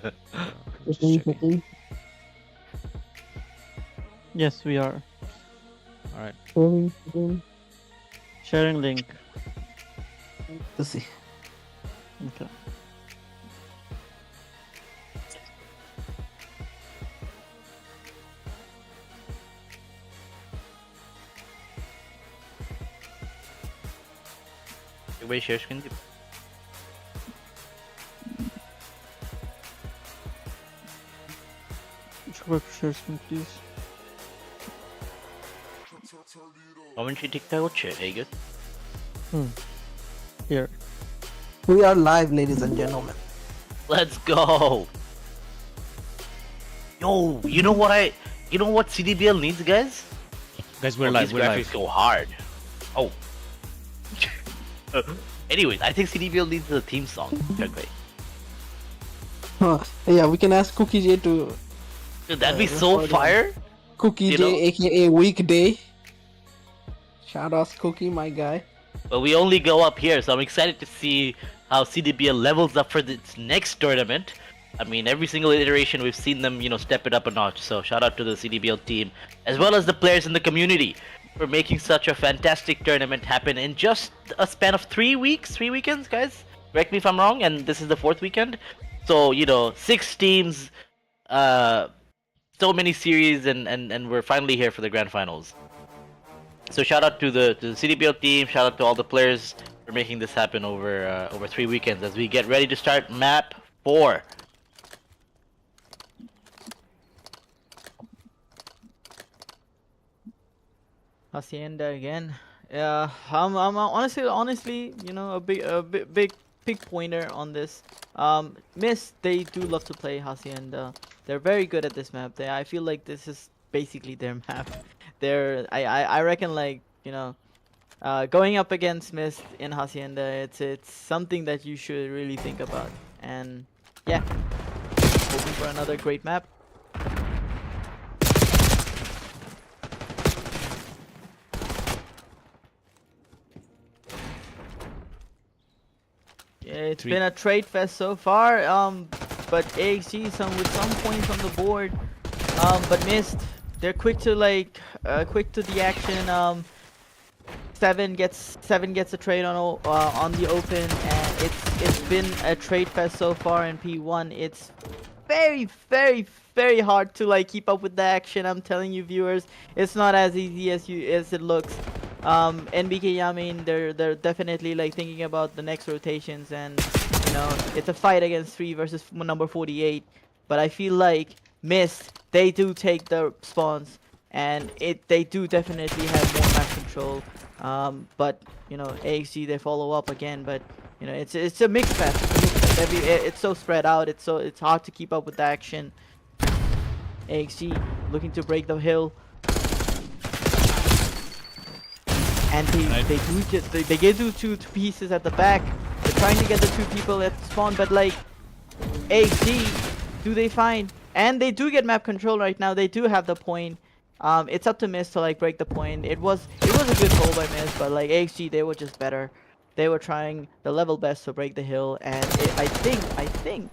Just Checking, checking. checking. Yes, we are. Alright. Sharing link. Let's see. Okay. Everybody share screen. Sure, share screen, please. Commentary TikTok হচ্ছে এই good. Here. We are live, ladies and gentlemen. Let's go. Yo, you know what CDBL needs, guys? Guys, we're live. These We're graphics live. go hard. Oh. Anyways, I think CDBL needs a theme song. Okay. Yeah, we can ask Cookie J to Dude, that'd be so record one. fire. Cookie You J, know? aka Weekday. Shout out Cookie, my guy. But we only go up here, so I'm excited to see how CDBL levels up for its next tournament. I mean, every single iteration we've seen them, step it up a notch. So shout out to the CDBL team, as well as the players in the community, for making such a fantastic tournament happen in just a span of 3 weeks, 3 weekends, guys. Correct me if I'm wrong, and this is the 4th weekend. So 6 teams, so many series, and we're finally here for the grand finals. So shout out to the CDBL team. Shout out to all the players for making this happen over 3 weekends as we get ready to start map 4. Hacienda again. Yeah, I'm honestly, a big pointer on this. MYST, they do love to play Hacienda. They're very good at this map. I feel like this is basically their map. I reckon, like, going up against MYST in Hacienda, it's something that you should really think about. And yeah, hoping for another great map. Yeah, it's been a trade fest so far. But AxG with some points on the board. But MYST, they're quick to the action. Seven gets a trade on the open, and it's been a trade fest so far in P1. It's very hard to keep up with the action. I'm telling you, viewers, it's not as easy as it looks. NBK Yamin, they're definitely thinking about the next rotations, and it's a fight against 3 versus number 48. But I feel like MYST, they do take the spawns, and they do definitely have more map control. But AxG, they follow up again, but it's a mixed fest. It's so spread out. It's hard to keep up with the action. AxG looking to break the hill. And they get two pieces at the back. They're trying to get the 2 people at spawn, but AxG, do they find? And they do get map control right now. They do have the point. It's up to MYST to break the point. It was a good hold by MYST, but AxG, they were just better. They were trying the level best to break the hill, and I think AxG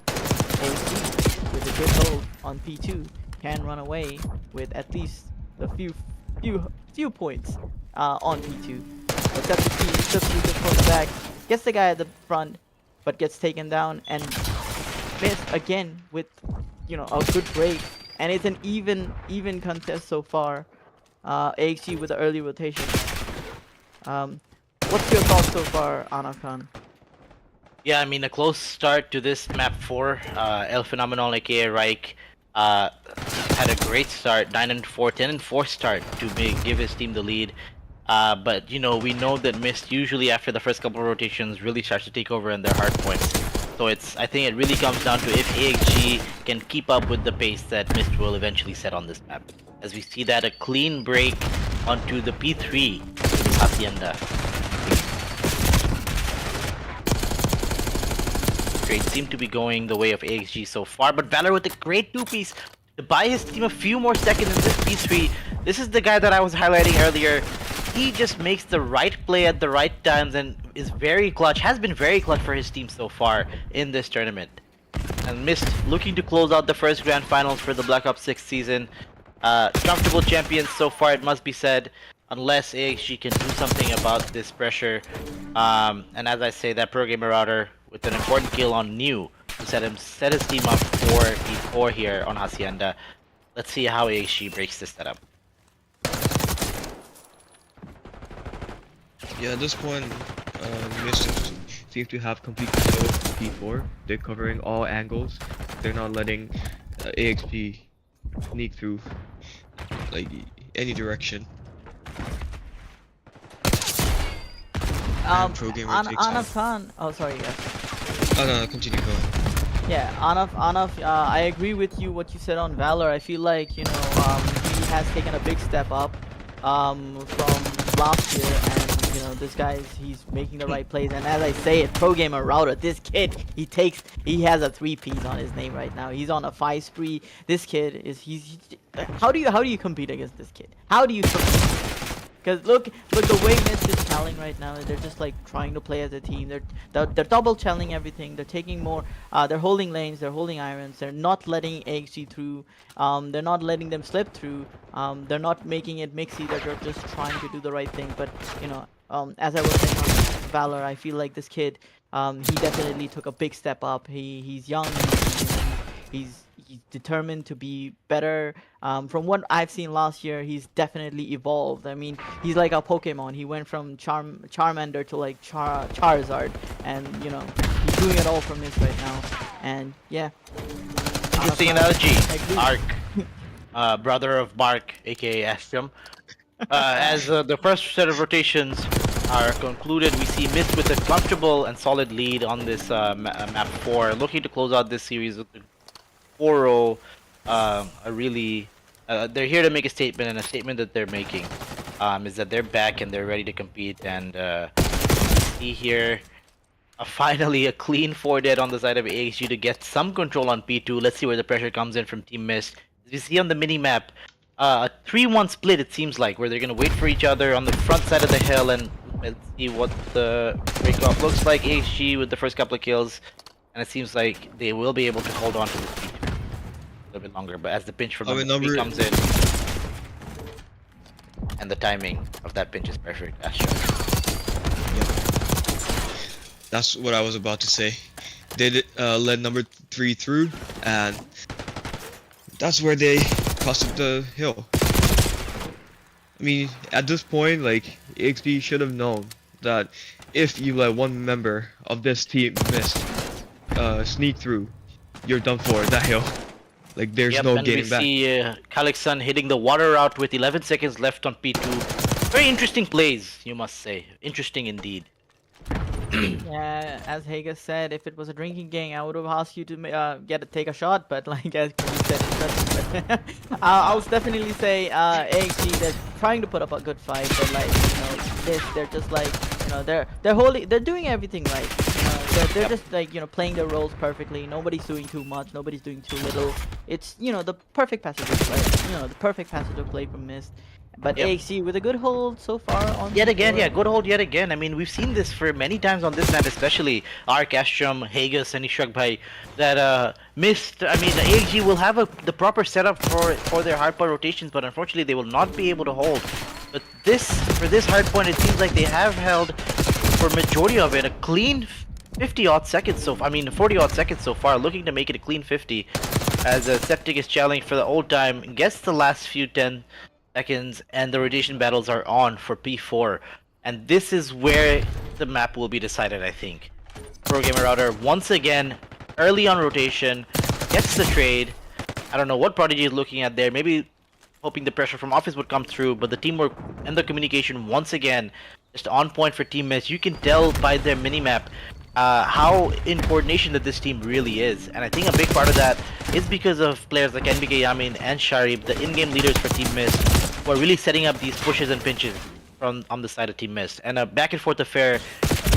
with a good hold on P2 can run away with at least a few points on P2. But that's the key. Just from the back, gets the guy at the front, but gets taken down, and MYST again with a good break, and it's an even contest so far. AxG with the early rotation. What's your thoughts so far, Anakan? Yeah, I mean, a close start to this map 4. El Phenomenal, aka Reich, had a great start, 9-4, 10-4 start to give his team the lead. But we know that MYST usually after the first couple of rotations really starts to take over in their hard points. So I think it really comes down to if AxG can keep up with the pace that MYST will eventually set on this map. As we see that a clean break onto the P3 Hacienda. Trades seem to be going the way of AxG so far, but Valor with a great 2-piece to buy his team a few more seconds in this P3. This is the guy that I was highlighting earlier. He just makes the right play at the right times and is very clutch, has been very clutch for his team so far in this tournament. And MYST looking to close out the first grand finals for the Black Ops 6 season. Comfortable champions so far, it must be said, unless AxG can do something about this pressure. And as I say, that pro gamer router with an important kill on New to set his team up for E4 here on Hacienda. Let's see how AxG breaks this setup. Yeah, at this point, MYST seems to have complete control of P4. They're covering all angles. They're not letting AxG sneak through like any direction. Pro gamer takes Anaf Khan. Oh, sorry. Yes. Oh no, continue. Go. Yeah, Anaf. I agree with you what you said on Valor. I feel like he has taken a big step up from last year, and this guy he's making the right plays. And as I say it, pro gamer router. This kid, he has a 3 Ps on his name right now. He's on a 5 spree. This kid is how do you compete against this kid? How do you compete? Because look the way MYST is challing right now. They're just like trying to play as a team. They're double challing everything. They're taking more. They're holding lanes. They're holding irons. They're not letting AxG through. They're not letting them slip through. They're not making it mixy. They're just trying to do the right thing. But as I was saying on Valor, I feel like this kid, he definitely took a big step up. He's young. He's determined to be better. From what I've seen last year, he's definitely evolved. I mean, he's like a Pokemon. He went from Charmander to like Charizard, and he's doing it all from this right now. And yeah, Interesting analogy. Ark, brother of Mark, aka AxG. As the first set of rotations are concluded, we see MYST with a comfortable and solid lead on this map 4, looking to close out this series with the 4-0. They're here to make a statement, and a statement that they're making is that they're back and they're ready to compete. And see here, finally a clean 4 dead on the side of AxG to get some control on P2. Let's see where the pressure comes in from Team MYST. As you see on the mini map, a 3-1 split, it seems like, where they're gonna wait for each other on the front side of the hill. And let's see what the breakoff looks like. AxG with the first couple of kills, and it seems like they will be able to hold on to this lead a little bit longer. But as the pinch from number 3 comes in, and the timing of that pinch is perfect, as shown. That's what I was about to say. They led number 3 through, and that's where they crossed up the hill. I mean, at this point, like, AxG should have known that if you let one member of this team sneak through, you're done for that hill. Like, there's no getting back. We see Kalixan hitting the water route with 11 seconds left on P2. Very interesting plays, you must say. Interesting indeed. Yeah, as Haga said, if it was a drinking game, I would have asked you to take a shot. But like as you said, but I'll definitely say AxG, they're trying to put up a good fight. But like they're just like they're doing everything right. They're just like playing their roles perfectly. Nobody's doing too much. Nobody's doing too little. It's the perfect passage of play. The perfect passage of play from MYST. But AxG with a good hold so far on yet again, yeah, good hold yet again. I mean, we've seen this for many times on this map, especially Ark, AxG, Hagus, and Ishrag that MYST. I mean, AxG will have the proper setup for their hardpoint rotations, but unfortunately they will not be able to hold. But for this hardpoint, it seems like they have held for majority of it a clean 50-odd seconds so far. I mean, 40-odd seconds so far, looking to make it a clean 50. As Septic is challenged for the old time, gets the last few 10 seconds, and the rotation battles are on for P4, and this is where the map will be decided. I think Pro Gamer Router once again early on rotation gets the trade. I don't know what Prodigy is looking at there, maybe hoping the pressure from Office would come through, but the teamwork and the communication once again just on point for Team MYST. You can tell by their minimap how in coordination that this team really is, and I think a big part of that is because of players like NBK Yamin and Sharib, the in-game leaders for Team MYST, who are really setting up these pushes and pinches on the side of Team MYST. And a back and forth affair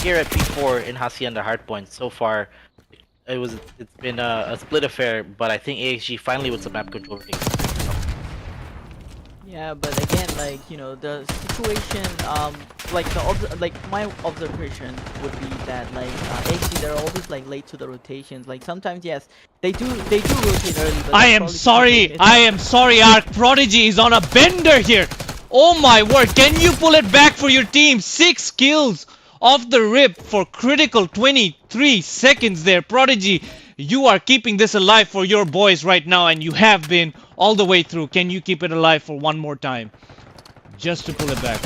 here at P4 in Hacienda Hardpoint. So far, it's been a split affair, but I think AxG finally with some map control. Yeah, but again, like the situation like like my observation would be that like AxG, they're always like late to the rotations. Like sometimes yes, they do rotate early. But I that's am probably sorry. because they I am sorry. Our Prodigy is on a bender here. Oh my word. Can you pull it back for your team? 6 kills off the rip for critical 23 seconds there. Prodigy, you are keeping this alive for your boys right now, and you have been all the way through. Can you keep it alive for one more time? Just to pull it back.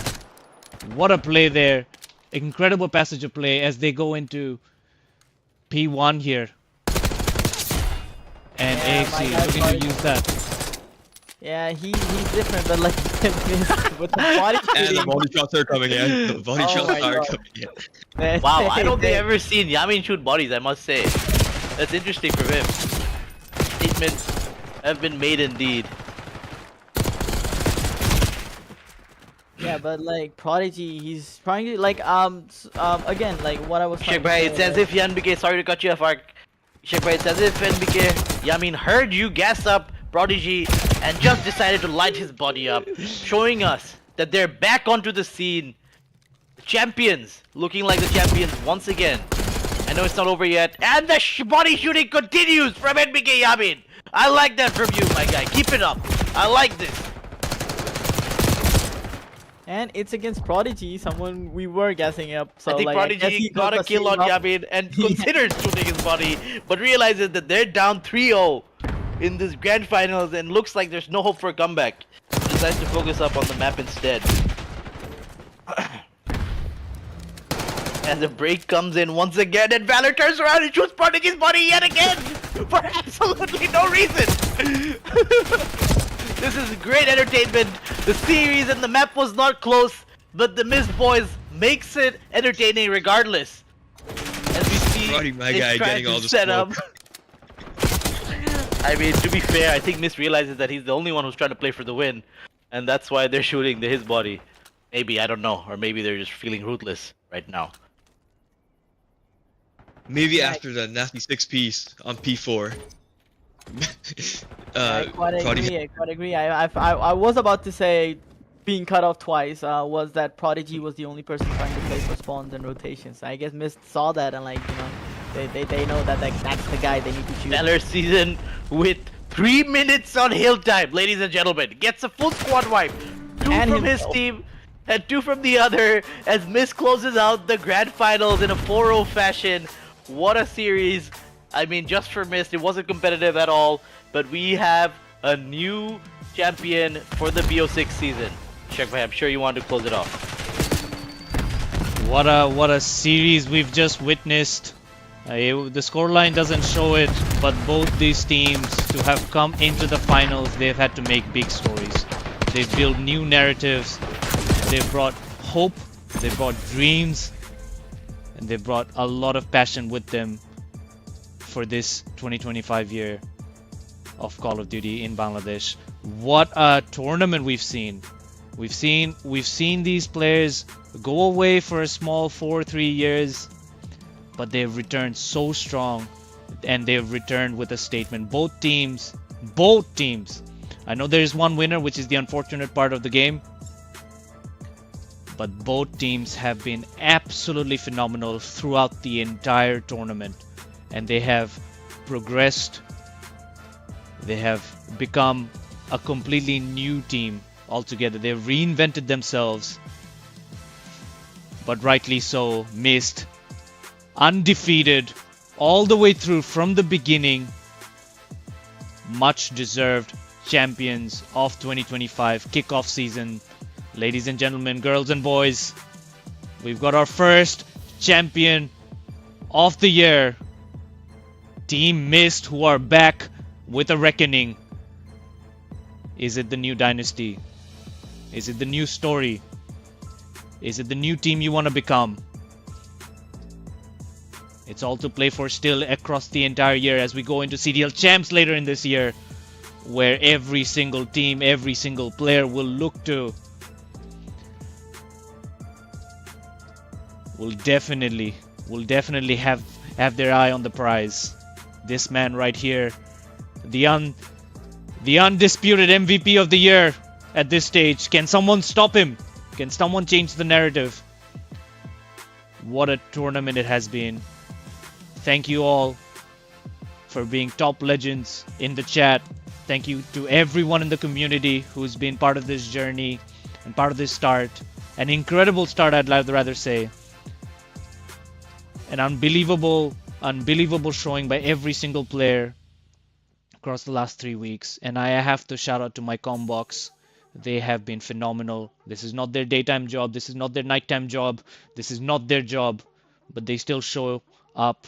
What a play there. Incredible passage of play as they go into P1 here. And Yeah, my AxG guy looking to Prodigy. use that. Yeah, he's different, but like with the body And the shooting. body shots are coming in. The body Oh shots my are God. coming in. Man, Wow, I don't think they- I've ever seen Yamin shoot bodies, I must say. That's interesting for him. Statements have been made indeed. Yeah, but like Prodigy, he's trying to like again like what I was trying Sheikh to Bhai, say, it's as like- if NBK, sorry to cut you off, Ark. Sheikh Bhai, it's as if NBK, Yamin heard you gas up Prodigy and just decided to light his body up, showing us that they're back onto the scene. The champions, looking like the champions once again. I know it's not over yet, and the body shooting continues from NBK Yamin. I like that from you, my guy. Keep it up. I like this. and it's against Prodigy, someone we were gassing up. So I think like, guess Prodigy he got a took kill the on scene up. Yamin and considered shooting his body, but realizes that they're down 3-0 in this grand finals and looks like there's no hope for a comeback. Decides to focus up on the map instead. As a break comes in once again, and Valor turns around and shoots Prodigy's body yet again for absolutely no reason. This is great entertainment. The series and the map was not close, but the MYST boys makes it entertaining regardless. As we see, Prodigy, my it's guy, trying getting to all the set smoke. up. I mean, to be fair, I think MYST realizes that he's the only one who's trying to play for the win, and that's why they're shooting his body. Maybe, I don't know, or maybe they're just feeling ruthless right now. Maybe Yeah. after the nasty 6 piece on P4. I quite Prodigy- agree. I quite agree. I was about to say, being cut off twice was that Prodigy was the only person trying to play for spawns and rotations. I guess MYST saw that and like they know that like, that's the guy they need to shoot. Stellar season with 3 minutes on hill time, ladies and gentlemen. Gets a full squad wipe. 2 And from his himself. team and 2 from the other as MYST closes out the grand finals in a 4-0 fashion. What a series. I mean, just for MYST, it wasn't competitive at all, but we have a new champion for the BO6 season. Sheikh Bhai, I'm sure you want to close it off. What a series we've just witnessed. The scoreline doesn't show it, but both these teams to have come into the finals, they've had to make big stories. They've built new narratives. They've brought hope. They've brought dreams. And they've brought a lot of passion with them for this 2025 year of Call of Duty in Bangladesh. What a tournament we've seen. We've seen these players go away for a small 4-3 years, but they've returned so strong, and they've returned with a statement. Both teams. I know there is one winner, which is the unfortunate part of the game, but both teams have been absolutely phenomenal throughout the entire tournament, and they have progressed. They have become a completely new team altogether. They've reinvented themselves, but rightly so. MYST, undefeated all the way through from the beginning, much deserved champions of 2025 kickoff season. Ladies and gentlemen, girls and boys, we've got our first champion of the year. Team MYST, who are back with a reckoning. Is it the new dynasty? Is it the new story? Is it the new team you want to become? It's all to play for still across the entire year as we go into CDL champs later in this year, where every single team, every single player will look to, will definitely have their eye on the prize. This man right here, the undisputed MVP of the year at this stage. Can someone stop him? Can someone change the narrative? What a tournament it has been. Thank you all for being top legends in the chat. Thank you to everyone in the community who's been part of this journey and part of this start. An incredible start, I'd rather say. An unbelievable showing by every single player across the last 3 weeks. And I have to shout out to my combox. They have been phenomenal. This is not their daytime job. This is not their nighttime job. This is not their job. But they still show up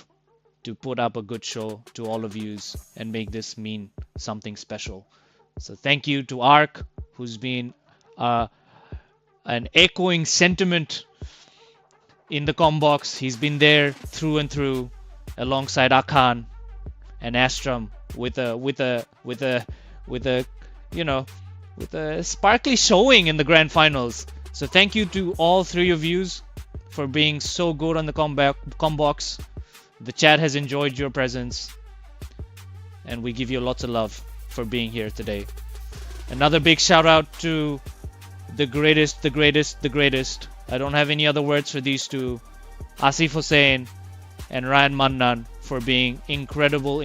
to put up a good show to all of yous and make this mean something special. So thank you to Ark, who's been an echoing sentiment in the combox. He's been there through and through, alongside Akan and Astram with a sparkly showing in the grand finals. So thank you to all three of yous for being so good on the combox. The chat has enjoyed your presence, and we give you lots of love for being here today. Another big shout out to the greatest. I don't have any other words for these two, Asif Hussain and Ryan Mannan, for being incredible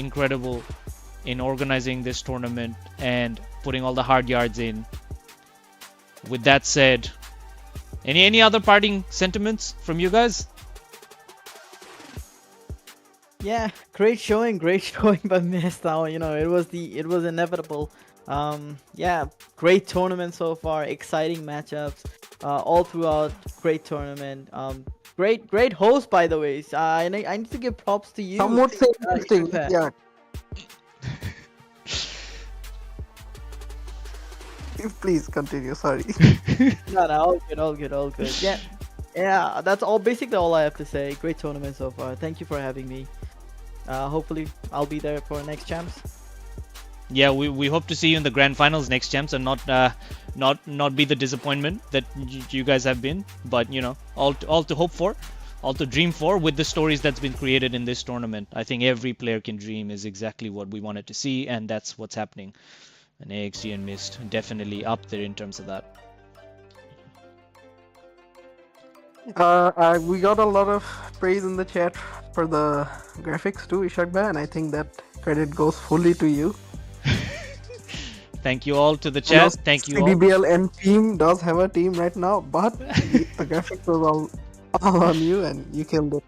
in organizing this tournament and putting all the hard yards in. With that said, any other parting sentiments from you guys? Yeah, great showing by MYST. You know, it was inevitable. Yeah, great tournament so far. Exciting matchups, all throughout. Great tournament. Great host, by the way. I need to give props to you. Some would say interesting. Shubha. Yeah. Please continue. Sorry. No, all good. Yeah. That's basically all I have to say. Great tournament so far. Thank you for having me. Hopefully, I'll be there for next champs. Yeah, we hope to see you in the grand finals next champs, and not be the disappointment that you guys have been. But you know, all to hope for, all to dream for with the stories that's been created in this tournament. I think every player can dream is exactly what we wanted to see, and that's what's happening. And AxG and MYST definitely up there in terms of that. We got a lot of praise in the chat for the graphics too, Ishak Bhai, and I think that credit goes fully to you. Thank you all to the chat. Thank you all. CDL and team does have a team right now, but the graphics was all on you, and you killed it.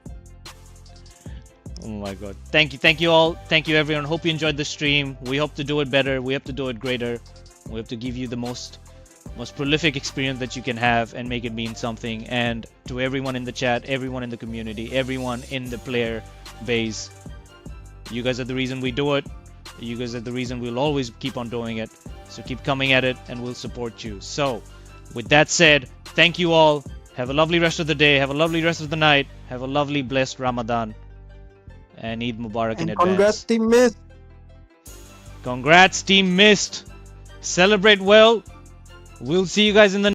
Oh my god. Thank you all. Thank you everyone. Hope you enjoyed the stream. We hope to do it better. We hope to do it greater. We hope to give you the most prolific experience that you can have and make it mean something. And to everyone in the chat, everyone in the community, everyone in the player base, you guys are the reason we do it. You guys are the reason we'll always keep on doing it. So keep coming at it and we'll support you. So with that said, thank you all. Have a lovely rest of the day. Have a lovely rest of the night. Have a lovely blessed Ramadan. And Eid Mubarak in And advance. congrats, Team MYST. Congrats, Team MYST. Celebrate well. We'll see you guys in the